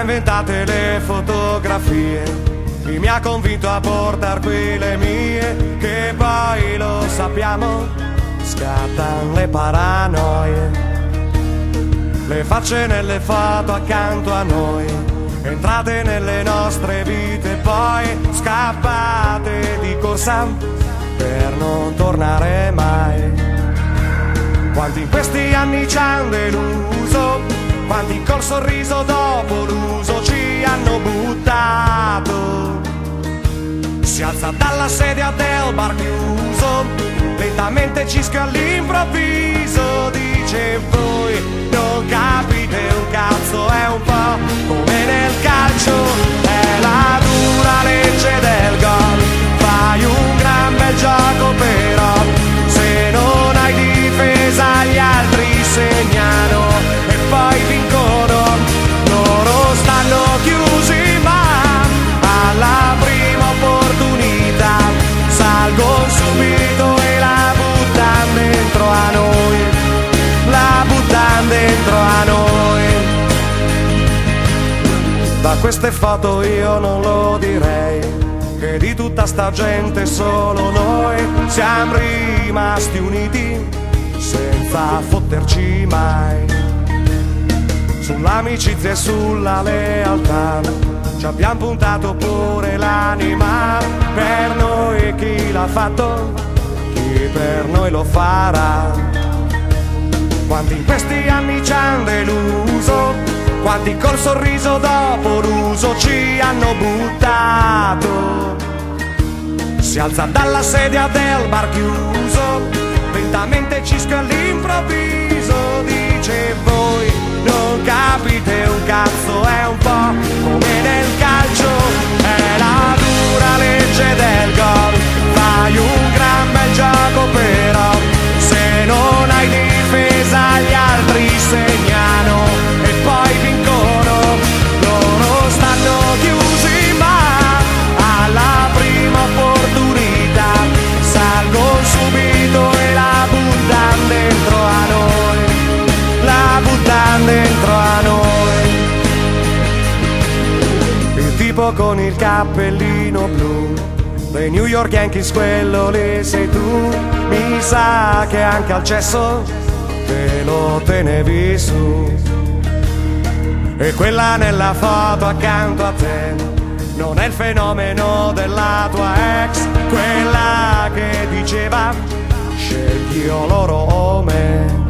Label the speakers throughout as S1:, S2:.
S1: inventate le fotografie, chi mi ha convinto a portar qui le mie, che poi lo sappiamo, scattano le paranoie, le facce nelle foto accanto a noi, entrate nelle nostre vite, poi scappate di corsa per non tornare mai. Quanti in questi anni ci hanno deluso, quanti col sorriso dopo l'uso ci hanno buttato. Si alza dalla sedia del bar chiuso, lentamente cischia all'improvviso, dice voi non capite un cazzo, è un po' come nel calcio, è la dura legge del gol, fai un gran bel gioco però se non hai difesa gli altri segnano e poi vincono, loro stanno chiusi ma alla prima opportunità salgono subito e la buttano dentro a noi, la buttano dentro a noi. Da queste foto io non lo direi, che di tutta sta gente solo noi siamo rimasti uniti senza fotterci mai. Sull'amicizia e sulla lealtà ci abbiamo puntato pure l'anima, per noi chi l'ha fatto, chi per noi lo farà. Quanti in questi anni ci hanno deluso, quanti col sorriso dopo l'uso ci hanno buttato. Si alza dalla sedia del bar chiuso, lentamente cischia all'improvviso, dice voi non capite un cazzo, è un po' come nel calcio, è la dura legge del gol, fai un gran bel gioco però se non hai difesa gli altri segnano e poi vincono, loro stanno chiusi ma alla prima opportunità salgono subito e la buttano dentro a noi, la buttano dentro a noi. Il tipo con il cappellino blu dei New York Yankees, quello lì sei tu, mi sa che anche al cesso te lo tenevi su. E quella nella foto accanto a te non è il fenomeno della tua ex, quella che diceva scegli io loro o me.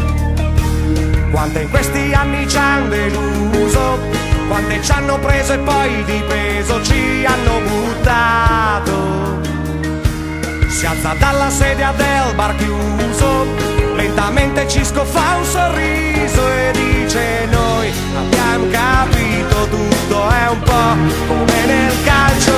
S1: Quante in questi anni ci hanno deluso, quante ci hanno preso e poi di peso ci hanno buttato. Si alza dalla sedia del bar chiuso, lentamente Cisco fa un sorriso e dice noi abbiamo capito tutto, è un po' come nel calcio,